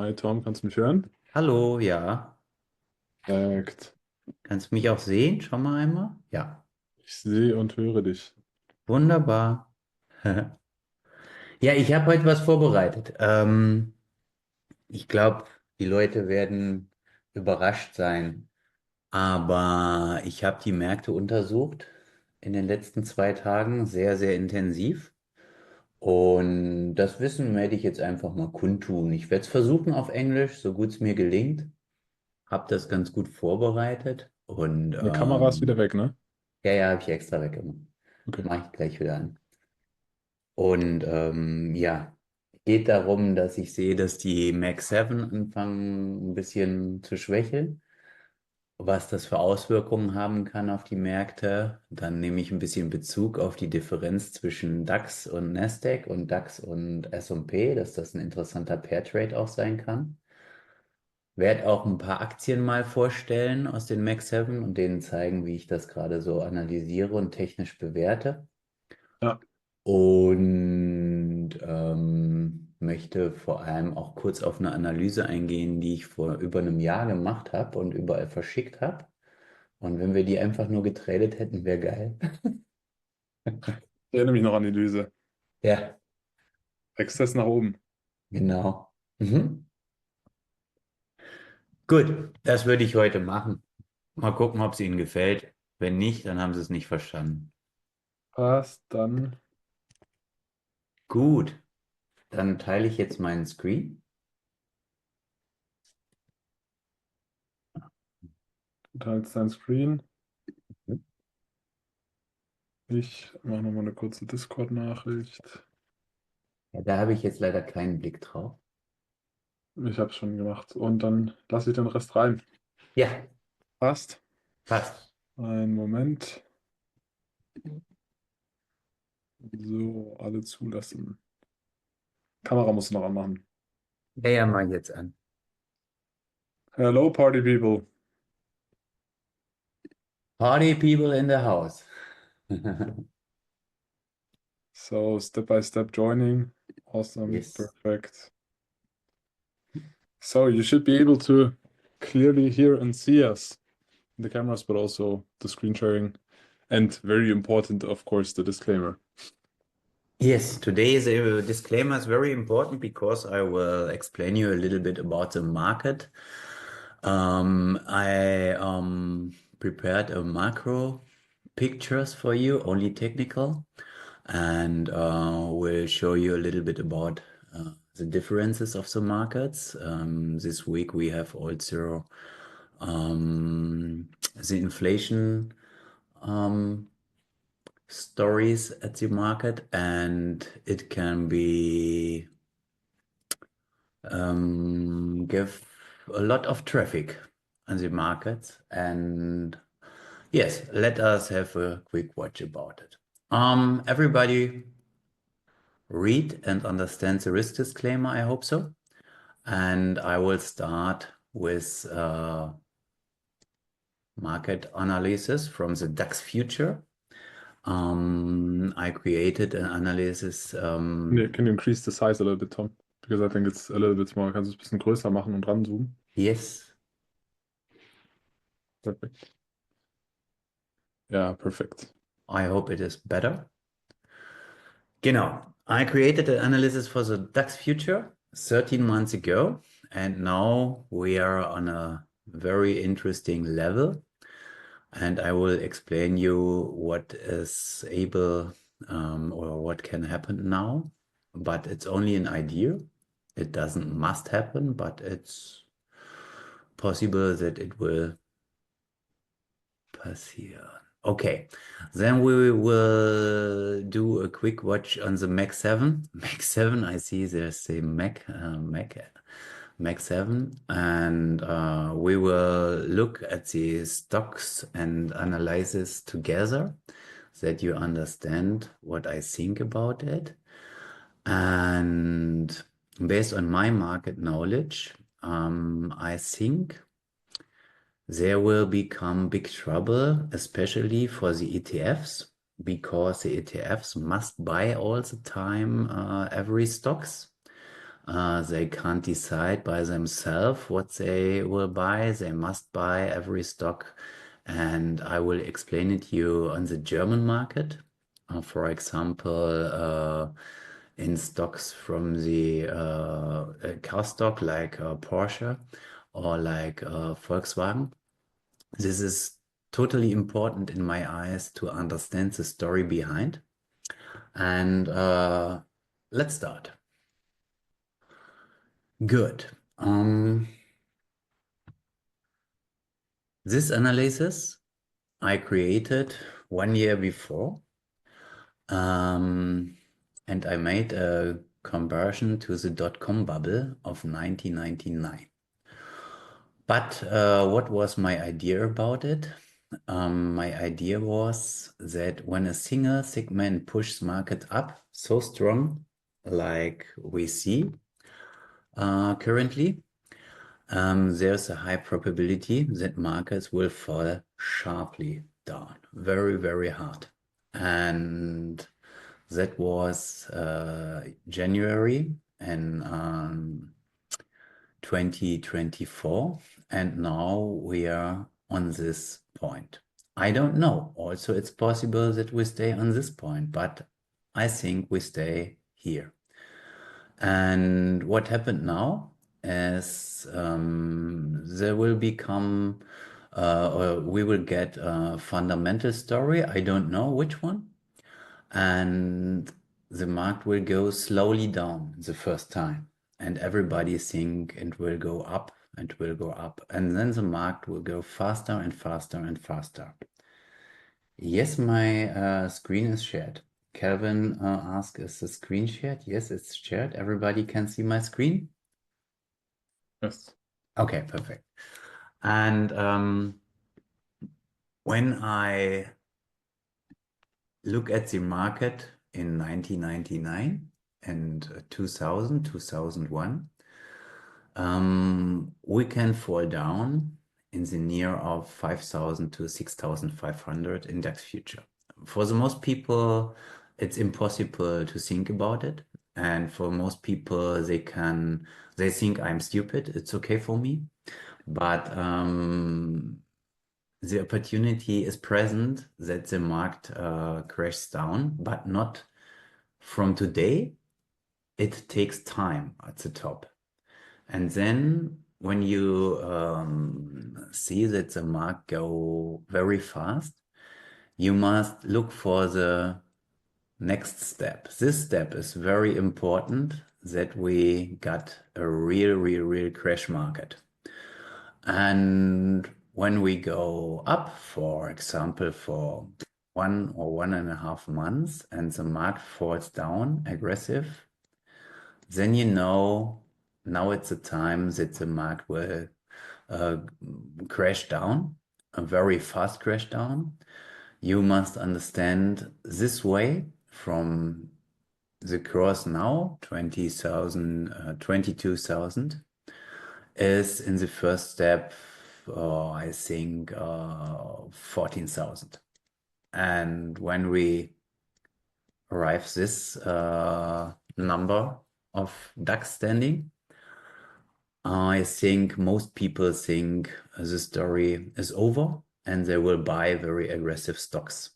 Hi Tom, kannst du mich hören? Hallo, ja. Perfekt. Kannst du mich auch sehen? Schau mal einmal. Ja, Ich sehe und höre dich. wunderbar. Ja, ich habe heute was vorbereitet. Ich glaube, die Leute werden überrascht sein, aber ich habe die Märkte untersucht in den letzten 2 Tagen sehr, sehr intensiv. Und das Wissen werde ich jetzt einfach mal kundtun. Ich werde es versuchen auf Englisch, so gut es mir gelingt. Habe das ganz gut vorbereitet und Meine Kamera ist wieder weg, ne? ja, ja, habe ich extra weggemacht. Okay. Mache ich gleich wieder an. Und ja, geht darum, dass ich sehe, dass die Mac 7 anfangen ein bisschen zu schwächeln. Was das für Auswirkungen haben kann auf die Märkte. Dann nehme ich ein bisschen Bezug auf die Differenz zwischen DAX und Nasdaq und DAX und S&P, dass das ein interessanter Pair-Trade auch sein kann. Werde auch ein paar Aktien mal vorstellen aus den Mac 7 und denen zeigen, wie ich das gerade so analysiere und technisch bewerte. Ja, Und möchte vor allem auch kurz auf eine Analyse eingehen, die ich vor über einem Jahr gemacht habe und überall verschickt habe. Und wenn wir die einfach nur getradet hätten, wäre geil. ich erinnere mich noch an die Düse. Ja, Exzess nach oben. genau. Mhm. Gut, das würde ich heute machen. Mal gucken, ob es Ihnen gefällt. Wenn nicht, dann haben Sie es nicht verstanden. Passt, dann Gut, dann teile ich jetzt meinen Screen. du teilst dein Screen. Ich mache nochmal eine kurze Discord-Nachricht. Ja, da habe ich jetzt leider keinen Blick drauf. Ich habe es schon gemacht. Und dann lasse ich den Rest rein. Ja, Passt. passt. Einen Moment. So, alle zulassen. Kamera musst du noch anmachen. Ja, ja, mal jetzt an. Hello, party people. Party people in the house. So, step by step joining. Awesome. Yes. Perfect. So you should be able to clearly hear and see us in the cameras, but also the screen sharing. And very important, of course, the disclaimer. Yes, today's disclaimer is very important because I will explain you a little bit about the market. I prepared a macro pictures for you, only technical, and will show you a little bit about the differences of the markets. This week we have also the inflation um, stories at the market, and it can be give a lot of traffic on the market. And yes, let us have a quick watch about it. Everybody read and understand the risk disclaimer, I hope so. And I will start with market analysis from the DAX future. I created an analysis. Can you increase the size a little bit, Tom? Because I think it's a little bit small. Kannst du es ein bisschen größer machen und ranzoomen? Yes, Perfekt. Ja, perfekt. I hope it is better. Genau. I created an analysis for the DAX future 13 months ago, and now we are on a very interesting level. And I will explain you what is able or what can happen now. But it's only an idea. It doesn't must happen, but it's possible that it will passieren. Okay, then we will do a quick watch on the Mac 7. Mac 7, I see there's the Mac 7, and we will look at the stocks and analysis together that you understand what I think about it. And based on my market knowledge, I think there will become big trouble, especially for the ETFs, because the ETFs must buy all the time every stocks. They can't decide by themselves what they will buy. They must buy every stock. And I will explain it to you on the German market. For example, in stocks from the car stock like Porsche or like Volkswagen. This is totally important in my eyes to understand the story behind. And let's start. Good. This analysis I created 1 year before, and I made a conversion to the dot-com bubble of 1999. But what was my idea about it? My idea was that when a single segment pushes market up so strong, like we see currently, there's a high probability that markets will fall sharply down, very, very hard. And that was January and 2024, and now we are on this point. I don't know. Also, it's possible that we stay on this point, but I think we stay here. And what happened now is there will become, or we will get a fundamental story. I don't know which one. And the market will go slowly down the first time. And everybody think it will go up and will go up. And then the market will go faster and faster and faster. Yes, my screen is shared. Calvin asked, is the screen shared? Yes, it's shared. Everybody can see my screen? Yes. Okay, perfect. And when I look at the market in 1999 and 2000, 2001, we can fall down in the near of 5,000 to 6,500 index future. For the most people, it's impossible to think about it. And for most people, they think I'm stupid. It's okay for me. But the opportunity is present that the market crashes down, but not from today. It takes time at the top. And then when you see that the market go very fast, you must look for the next step. This step is very important, that we got a real crash market. And when we go up, for example, for 1 or 1.5 months and the market falls down aggressive, then you know now it's the time that the market will crash down, a very fast crash down. You must understand this way from the course now, 20,000, 22,000, is in the first step, I think, 14,000. And when we arrive this number of DAX standing, I think most people think the story is over and they will buy very aggressive stocks.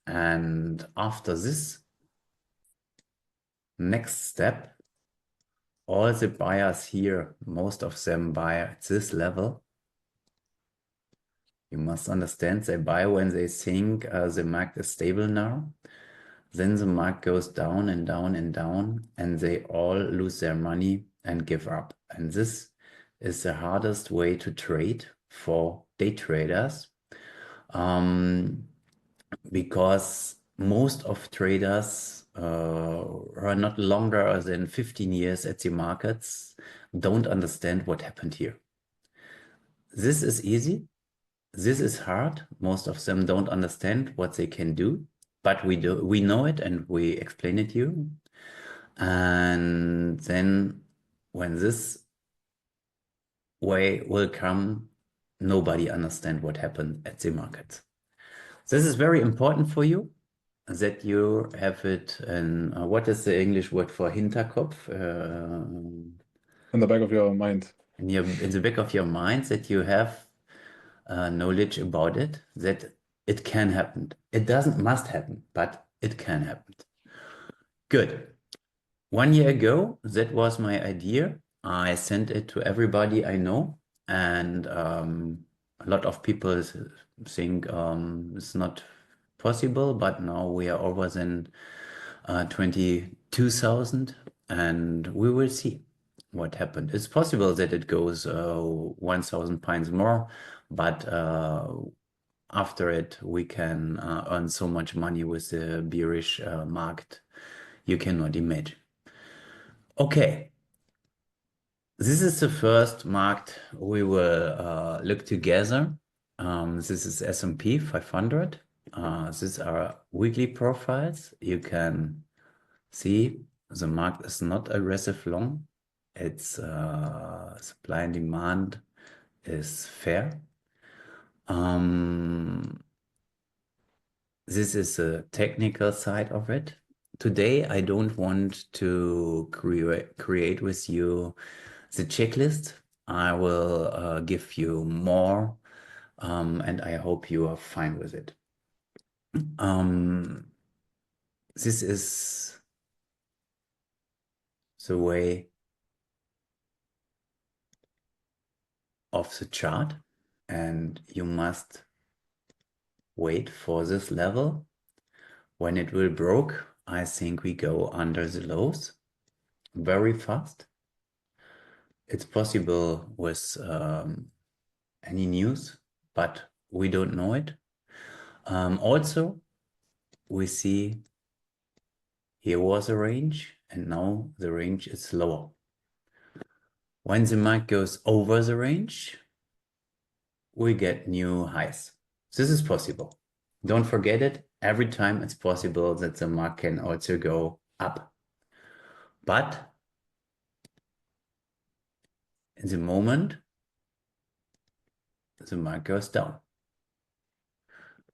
And after this next step, all the buyers here, most of them buy at this level. You must understand they buy when they think the market is stable now. Then the market goes down and down and down, and they all lose their money and give up. And this is the hardest way to trade for day traders, because most of traders are not longer than 15 years at the markets, don't understand what happened here. This is easy. This is hard. Most of them don't understand what they can do, but we do. We know it and we explain it to you. And then when this way will come, nobody understand what happened at the market. This is very important for you, that you have it. And what is the English word for Hinterkopf? in the back of your mind. in the back of your mind that you have knowledge about it, that it can happen. It doesn't must happen, but it can happen. Good. 1 year ago, that was my idea. I sent it to everybody I know, and a lot of people think it's not possible, but now we are over than 22,000, and we will see what happened. It's possible that it goes 1,000 pints more, but after it, we can earn so much money with the bearish market you cannot imagine. Okay, this is the first market we will look together. This is S&P 500. These are weekly profiles. You can see the market is not aggressive long. It's supply and demand is fair. This is the technical side of it. Today, I don't want to create with you the checklist. I will give you more, and I hope you are fine with it. This is the way of the chart, and you must wait for this level. When it will broke, I think we go under the lows very fast. It's possible with any news, but we don't know it. Also, we see here was a range, and now the range is lower. When the market goes over the range, we get new highs. This is possible. Don't forget it. Every time it's possible that the market can also go up. But in the moment, the market goes down.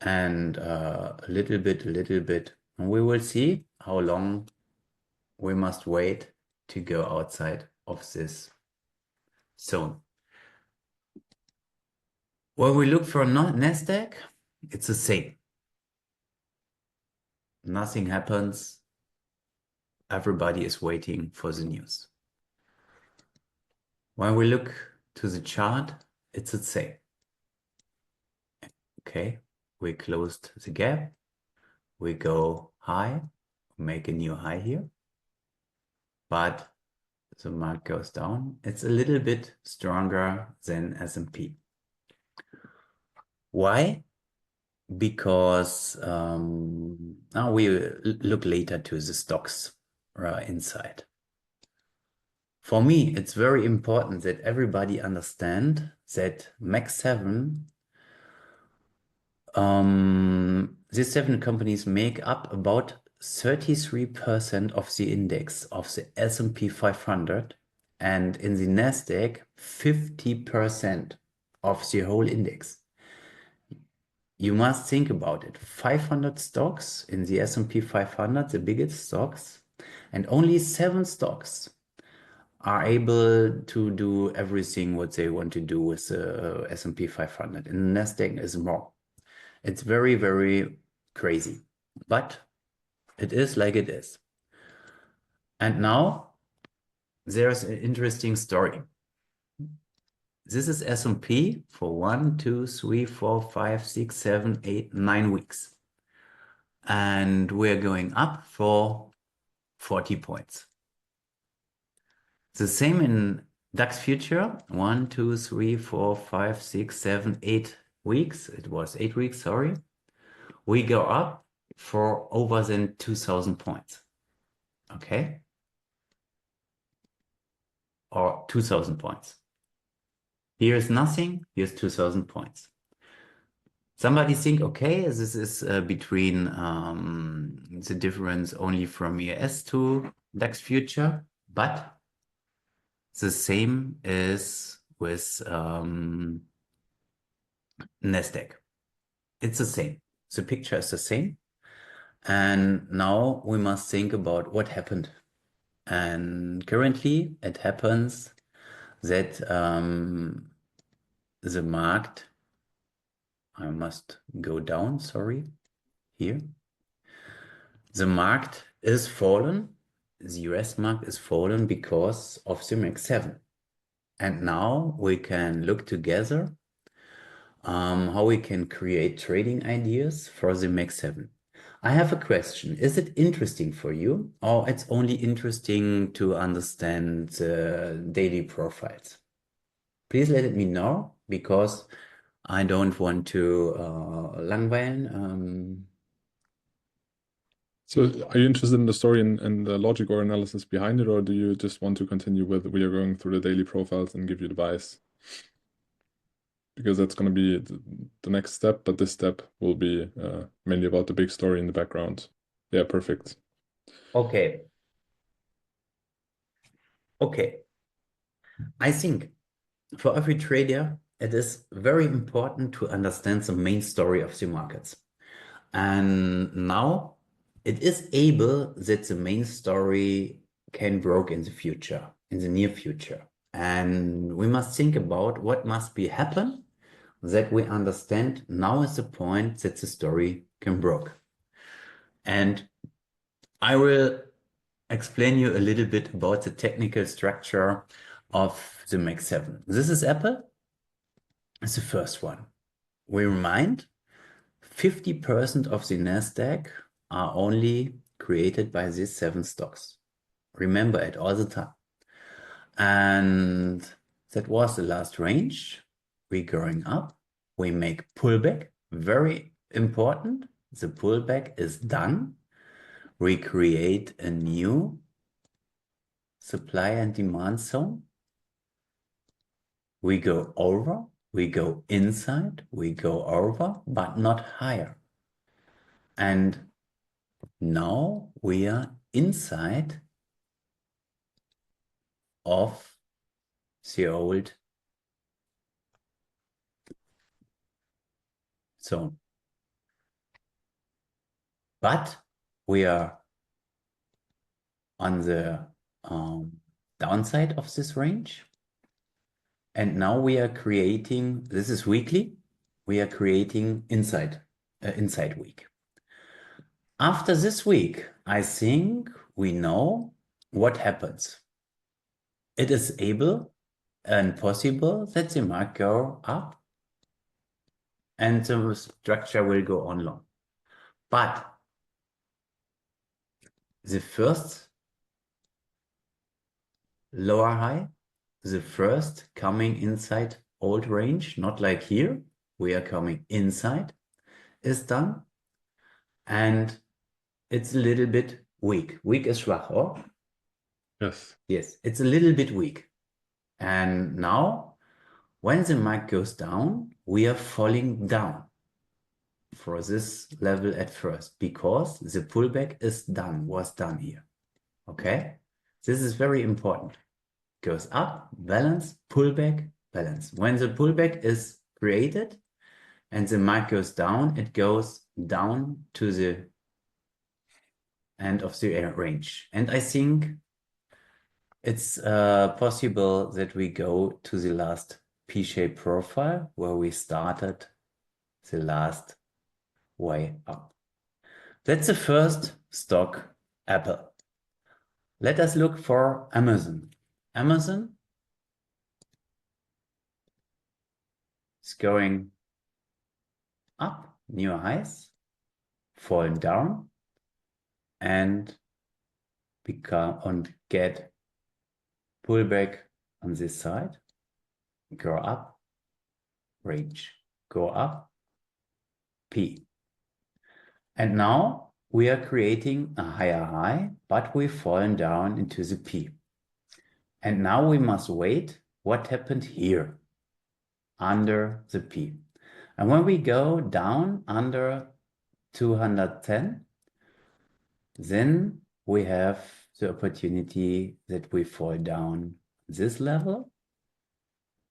And a little bit, and we will see how long we must wait to go outside of this zone. When we look for Nasdaq, it's the same. Nothing happens. Everybody is waiting for the news. When we look to the chart, it's the same. Okay, we closed the gap. We go high, make a new high here. But the market goes down. It's a little bit stronger than S&P. Why? Because now we look later to the stocks inside. For me, it's very important that everybody understand that Max 7, these 7 companies make up about 33% of the index of the S&P 500, and in the Nasdaq, 50% of the whole index. You must think about it. 500 stocks in the S&P 500, the biggest stocks, and only 7 stocks are able to do everything what they want to do with the S&P 500. And the Nasdaq is more. It's very, very crazy, but it is like it is. And now there's an interesting story. This is S&P for 1, 2, 3, 4, 5, 6, 7, 8, 9 weeks. And we're going up for 40 points. The same in DAX future, 1, 2, 3, 4, 5, 6, 7, 8 weeks. It was 8 weeks, sorry. We go up for over than 2,000 points. Okay? Or 2,000 points. Here's nothing, here's 2,000 points. Somebody think, okay, this is between the difference only from ES to DAX future, but the same is with Nasdaq. It's the same. The picture is the same. And now we must think about what happened. And currently it happens that the market, I must go down, sorry, here. The market is fallen, the US market is fallen because of the Max 7. And now we can look together how we can create trading ideas for the Max 7. I have a question. Is it interesting for you, or it's only interesting to understand the daily profiles? Please let it me know, because I don't want to langweilen. So are you interested in the story and the logic or analysis behind it, or do you just want to continue with we are going through the daily profiles and give you the bias? Because that's going to be the next step, but this step will be mainly about the big story in the background. Yeah, perfect. Okay. Okay. I think for every trader, it is very important to understand the main story of the markets. And now it is able that the main story can broke in the future, in the near future. And we must think about what must be happen that we understand now is the point that the story can broke. And I will explain you a little bit about the technical structure of the Mac 7. This is Apple. It's the first one. We remind 50% of the NASDAQ are only created by these 7 stocks. Remember it all the time. And that was the last range. We're going up. We make pullback. Very important. The pullback is done. We create a new supply and demand zone. We go over, we go inside, we go over, but not higher. And now we are inside of the old zone. But we are on the downside of this range. And now we are creating, this is weekly, we are creating inside week. After this week, I think we know what happens. It is able and possible that the market go up and the structure will go on long. But the first lower high, the first coming inside old range, not like here, we are coming inside, is done. And it's a little bit weak. Weak is schwach, or? Yes. Yes, it's a little bit weak. And now, when the market goes down, we are falling down for this level at first, because the pullback is done, was done here. Okay? This is very important. Goes up, balance, pullback, balance. When the pullback is created and the market goes down, it goes down to the end of the range. And I think it's possible that we go to the last P-shaped profile where we started the last way up. That's the first stock, Apple. Let us look for Amazon. Amazon is going up, new highs, falling down, and get pullback on this side, go up, range, go up, P. And now we are creating a higher high, but we've fallen down into the P. And now we must wait what happened here under the P. And when we go down under 210, then we have the opportunity that we fall down this level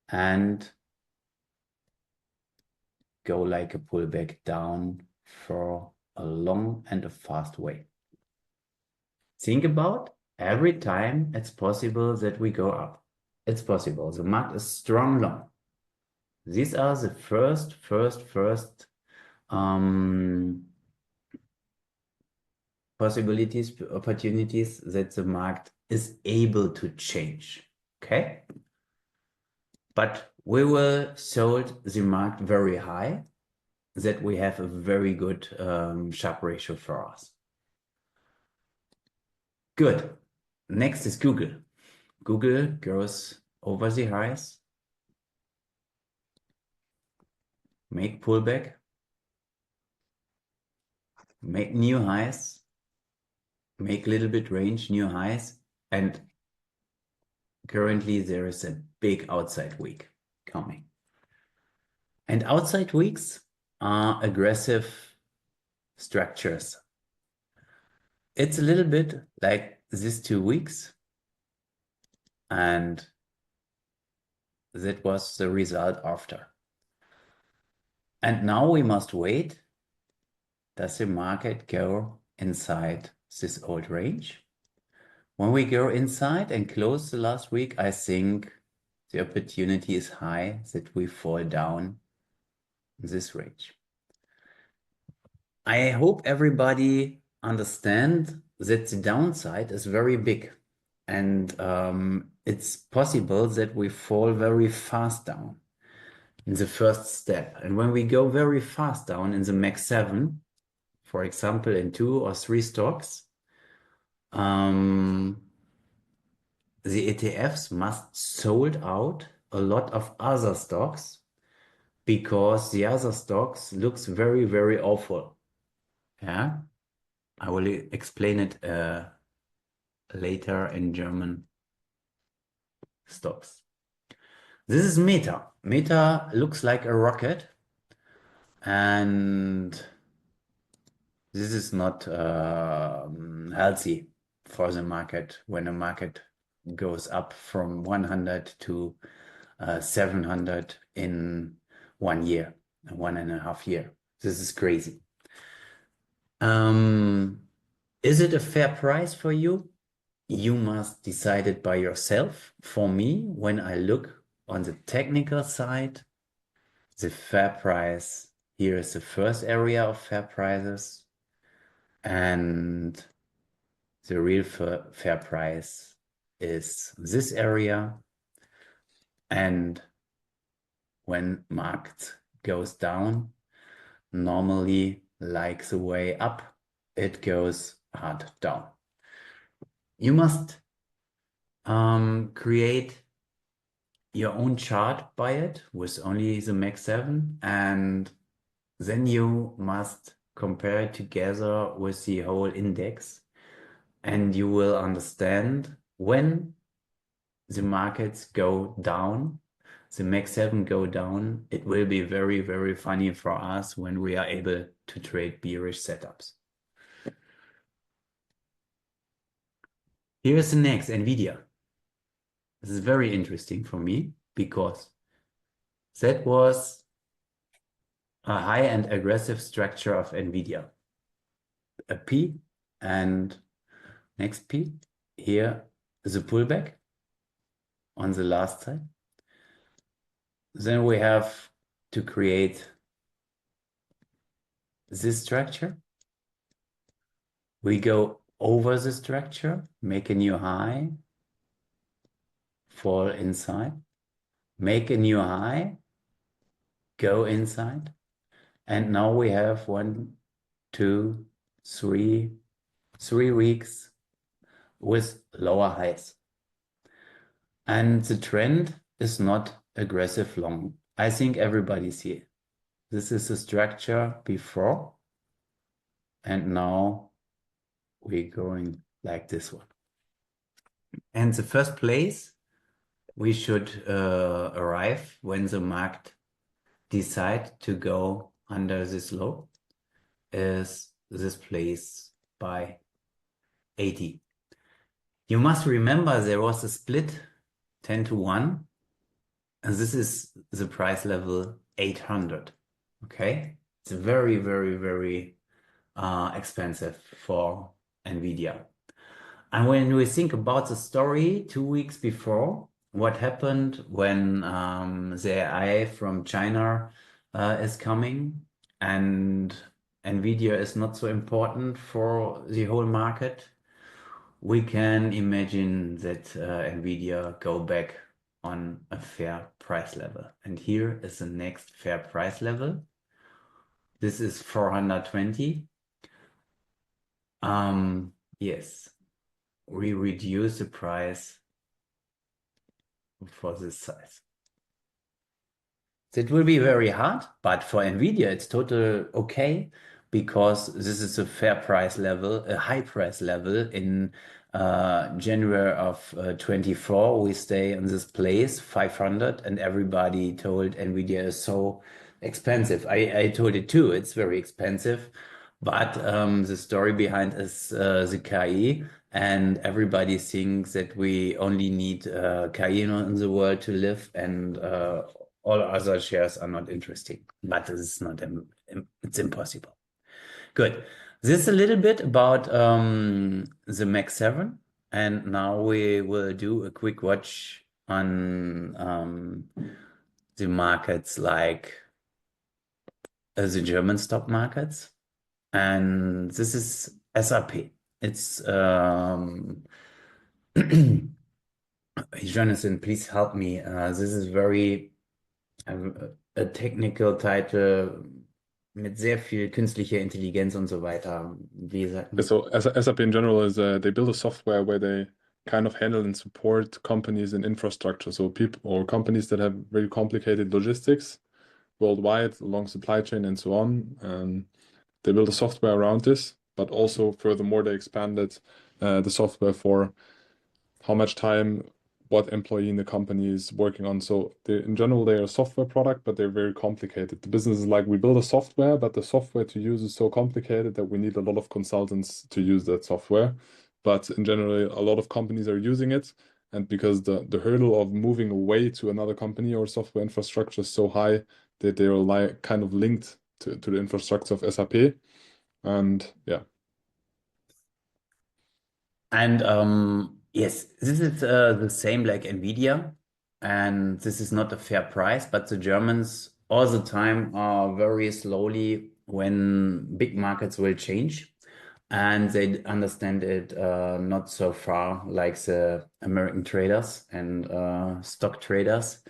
and go like a pullback down for a long and a fast way. Think about every time it's possible that we go up. It's possible. The market is strong long. These are the first possibilities, opportunities that the market is able to change. Okay? But we will sold the market very high, that we have a very good Sharpe ratio for us. Good. Next is Google. Google goes over the highs, make pullback, make new highs, make little bit range, new highs, and currently there is a big outside week coming. And outside weeks are aggressive structures. It's a little bit like these 2 weeks, and that was the result after. And now we must wait. Does the market go inside this old range? When we go inside and close the last week, I think the opportunity is high that we fall down this range. I hope everybody understands that the downside is very big, and it's possible that we fall very fast down in the first step. And when we go very fast down in the max 7, for example, in 2 or 3 stocks, the ETFs must sold out a lot of other stocks, because the other stocks looks very, very awful. Yeah, I will explain it later in German stocks. This is Meta. Meta looks like a rocket, and this is not healthy for the market when a market goes up from 100 to 700 in 1 year, 1.5 years. This is crazy. Is it a fair price for you? You must decide it by yourself. For me, when I look on the technical side, the fair price, here is the first area of fair prices, and the real fair price is this area. And when market goes down, normally like the way up, it goes hard down. You must create your own chart by it with only the max 7, and then you must compare it together with the whole index, and you will understand when the markets go down, the max 7 go down, it will be very, very funny for us when we are able to trade bearish setups. Here's the next, NVIDIA. This is very interesting for me, because that was a high and aggressive structure of NVIDIA. A P and next P. Here is a pullback on the last side. Then we have to create this structure. We go over the structure, make a new high, fall inside, make a new high, go inside. And now we have 1, 2, 3 weeks with lower highs. And the trend is not aggressive long. I think everybody see it. This is the structure before, and now we're going like this one. And the first place we should arrive when the market decide to go under this low is this place by 80. You must remember there was a split 10-1, and this is the price level 800. Okay, it's very, very, very expensive for NVIDIA. And when we think about the story 2 weeks before, what happened when the AI from China is coming and NVIDIA is not so important for the whole market. We can imagine that NVIDIA go back on a fair price level. And here is the next fair price level. This is 420. Yes, we reduce the price for this size. It will be very hard, but for NVIDIA, it's total okay because this is a fair price level, a high price level. In January of 24, we stay in this place, 500, and everybody told NVIDIA is so expensive. I told it too, it's very expensive, but the story behind is the KI. And everybody thinks that we only need KI in the world to live, and all other shares are not interesting. But this is not, it's impossible. Good. This is a little bit about the Mac 7. And now we will do a quick watch on the markets like the German stock markets. And this is SAP. It's Jonathan, please help me. This is very a technical title mit sehr viel künstlicher Intelligenz und so weiter. Wie sagt Yeah, man? so SAP in general is they build a software where they kind of handle and support companies and infrastructure. So people or companies that have very complicated logistics worldwide, long supply chain and so on. They build a software around this, but also furthermore they expanded the software for how much time what employee in the company is working on. So they, in general, they're a software product, but they're very complicated. The business is like we build a software, but the software to use is so complicated that we need a lot of consultants to use that software. But in general, a lot of companies are using it. And because the hurdle of moving away to another company or software infrastructure is so high that they're like kind of linked to the infrastructure of SAP. And yeah, And yes, this is the same like Nvidia, and this is not a fair price, but the Germans all the time are very slowly when big markets will change, and they understand it not so far like the American traders and stock traders.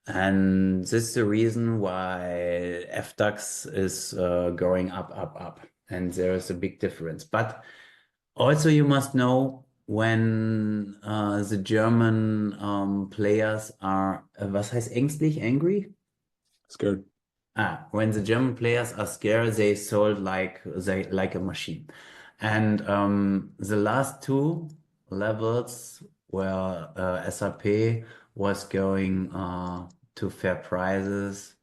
And this is the reason why FDAX is going up, up, up, and there is a big difference. But also, you must know when the German players are, was heißt ängstlich, angry? scared. When the German players are scared, they sold like a machine. And the last two levels where SAP was going to fair prices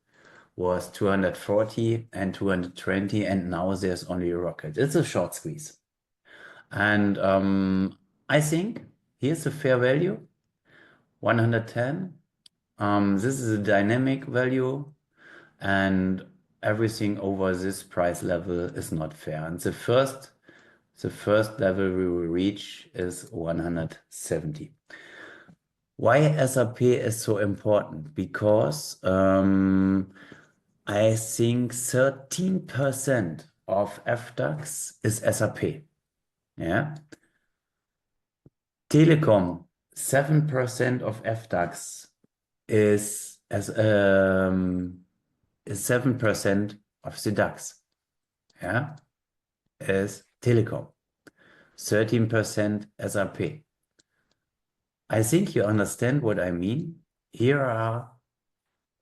was 240 and 220, and now there's only a rocket. It's a short squeeze. And I think here's a fair value, 110. This is a dynamic value, and everything over this price level is not fair. And the first level we will reach is 170. Why SAP is so important? Because I think 13% of FDAX is SAP. Yeah. Telekom, 7% of FDAX is 7% of the DAX. Yeah, is Telekom. 13% SAP. I think you understand what I mean. Here are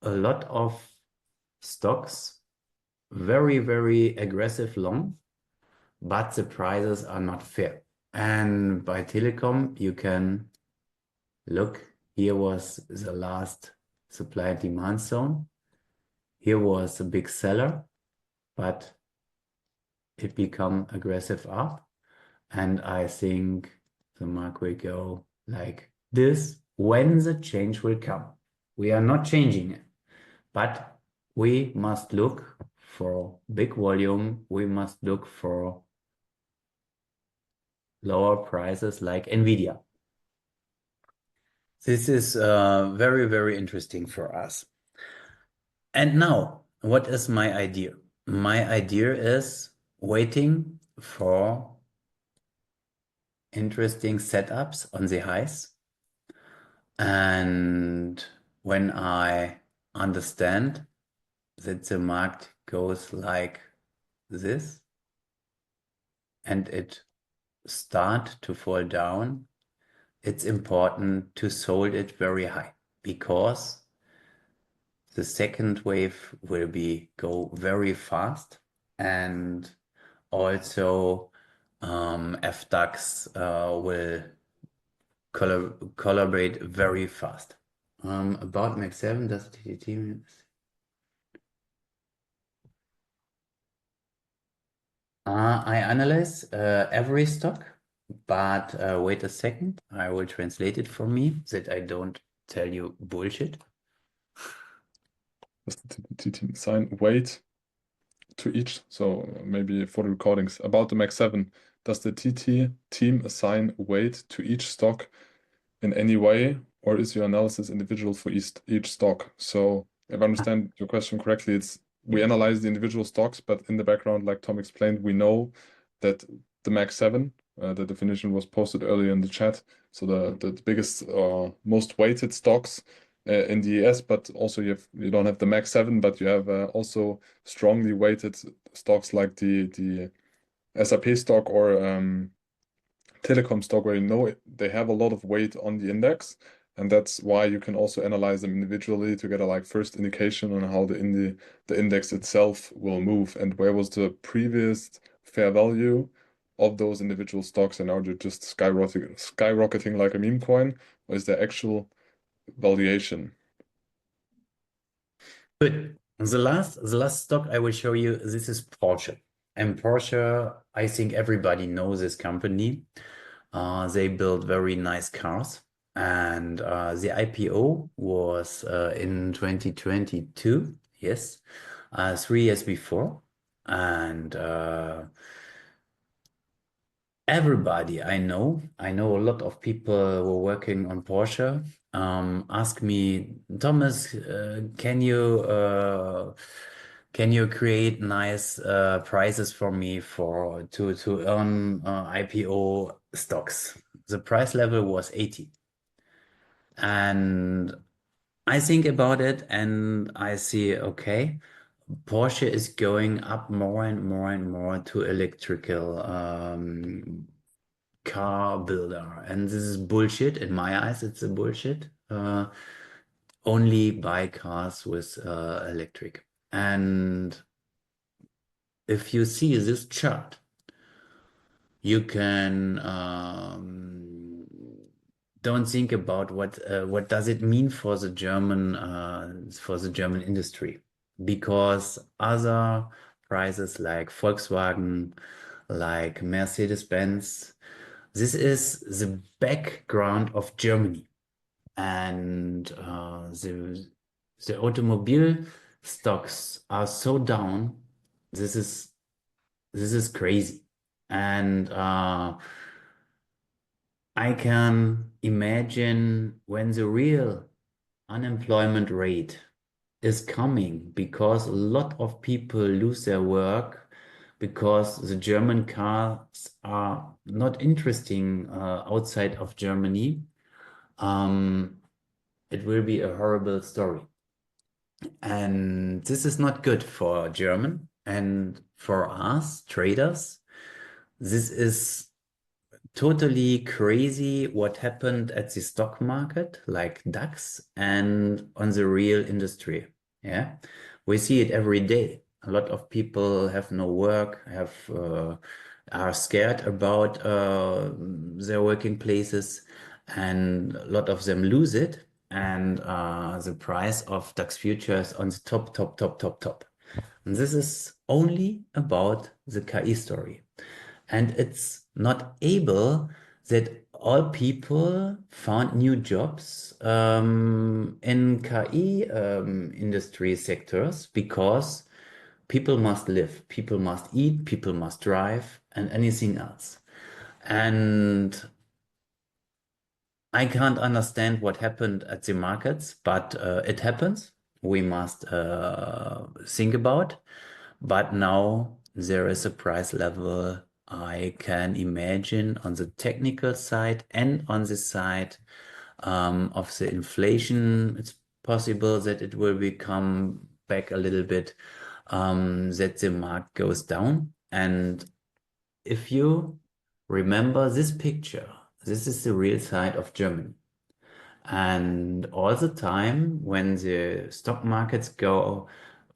a lot of stocks, very, very aggressive long, but the prices are not fair. And by Telekom, you can look, here was the last supply and demand zone. Here was a big seller, but it become aggressive up. And I think the mark will go like this when the change will come. We are not changing it, but we must look for big volume. We must look for lower prices like NVIDIA. This is very, very interesting for us. And now, what is my idea? My idea is waiting for interesting setups on the highs. And when I understand that the market goes like this and it start to fall down, it's important to hold it very high because the second wave will be go very fast and also FDAX will collaborate very fast. About Max 7, does TTT I analyze every stock, but wait a second, I will translate it for me that I don't tell you bullshit. Does the TT team assign weight to each? So maybe for the recordings about the Max 7, does the TT team assign weight to each stock in any way, or is your analysis individual for each stock? So if I understand your question correctly, it's we analyze the individual stocks, but in the background, like Tom explained, we know that the Max 7, the definition was posted earlier in the chat. So the biggest most weighted stocks in the ES, but also you don't have the Max 7, but you have also strongly weighted stocks like the SAP stock or telecom stock where you know they have a lot of weight on the index, and that's why you can also analyze them individually to get a like first indication on how the index itself will move and where was the previous fair value of those individual stocks, and are they just skyrocketing like a meme coin, or is there actual valuation? Good. The last stock I will show you, this is Porsche. And Porsche, I think everybody knows this company. They build very nice cars. And the IPO was in 2022, yes, 3 years before. And everybody I know a lot of people who are working on Porsche, ask me, Thomas, can you create nice prices for me for to earn IPO stocks? The price level was 80. And I think about it and I see, okay, Porsche is going up more and more and more to electrical car builder. And this is bullshit. In my eyes, it's a bullshit. Only buy cars with electric. And if you see this chart, you can don't think about what does it mean for the German industry, because other prices like Volkswagen, like Mercedes-Benz, this is the background of Germany, and the automobile stocks are so down. This is crazy, and I can imagine when the real unemployment rate is coming because a lot of people lose their work because the German cars are not interesting outside of Germany. It will be a horrible story. And this is not good for German and for us traders. This is totally crazy what happened at the stock market, like DAX, and on the real industry. Yeah, we see it every day. A lot of people have no work, are scared about their working places, and a lot of them lose it. And the price of DAX futures on the top, top, top, top, top. And this is only about the KI story. And it's not able that all people found new jobs in KI industry sectors because people must live, people must eat, people must drive, and anything else. And I can't understand what happened at the markets, but it happens. We must think about. But now there is a price level I can imagine on the technical side and on the side of the inflation. It's possible that it will become back a little bit, that the mark goes down. And if you remember this picture, this is the real side of Germany. And all the time when the stock markets go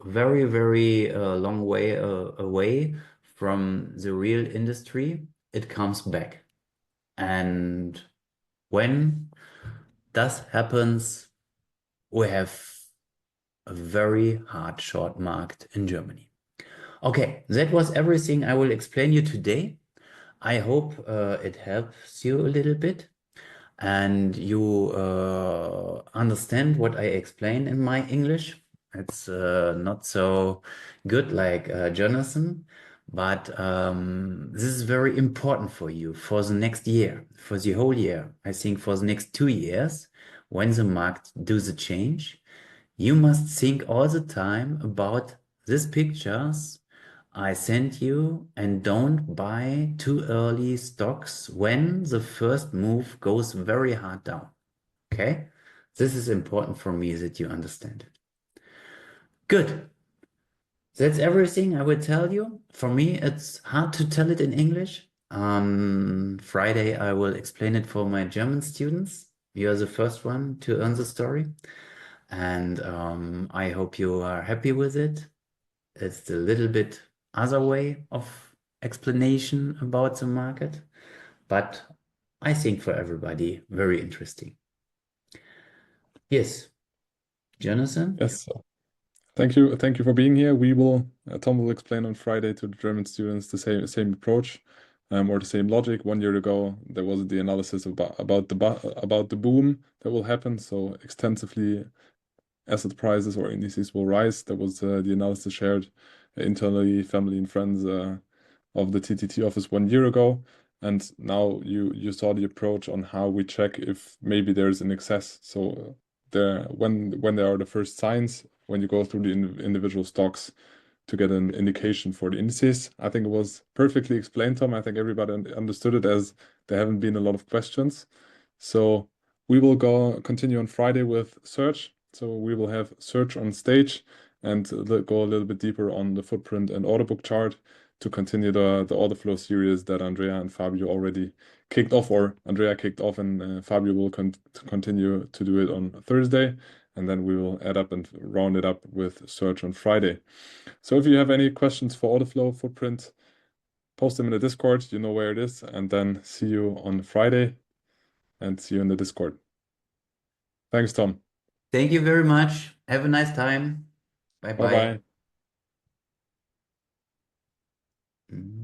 very, very long way away from the real industry, it comes back. And when this happens, we have a very hard short market in Germany. Okay, that was everything I will explain you today. I hope it helps you a little bit and you understand what I explain in my English. It's not so good like Jonathan, but this is very important for you for the next year, for the whole year. I think for the next 2 years, when the market do the change, you must think all the time about these pictures I sent you and don't buy too early stocks when the first move goes very hard down. Okay? This is important for me that you understand it. Good. That's everything I will tell you. For me, it's hard to tell it in English. On Friday, I will explain it for my German students. You are the first one to learn the story. And I hope you are happy with it. It's a little bit other way of explanation about the market, but I think for everybody, very interesting. Yes, Jonathan? Yes. Thank you for being here. We will, Tom will explain on Friday to the German students the same approach, or the same logic. 1 year ago, there was the analysis about the boom that will happen. So extensively, asset prices or indices will rise. That was the analysis shared internally, family and friends of the TTT office 1 year ago. And now you saw the approach on how we check if maybe there's an excess. So when there are the first signs, when you go through the individual stocks to get an indication for the indices. I think it was perfectly explained, Tom. I think everybody understood it as there haven't been a lot of questions. So we will continue on Friday with search. So we will have search on stage and go a little bit deeper on the footprint and order book chart to continue the order flow series that Andrea and Fabio already kicked off, or Andrea kicked off, and Fabio will continue to do it on Thursday. And then we will add up and round it up with search on Friday. So if you have any questions for order flow, footprint, post them in the Discord. You know where it is. And then see you on Friday and see you in the Discord. Thanks, Tom. Thank you very much. Have a nice time. Bye bye. Bye-bye.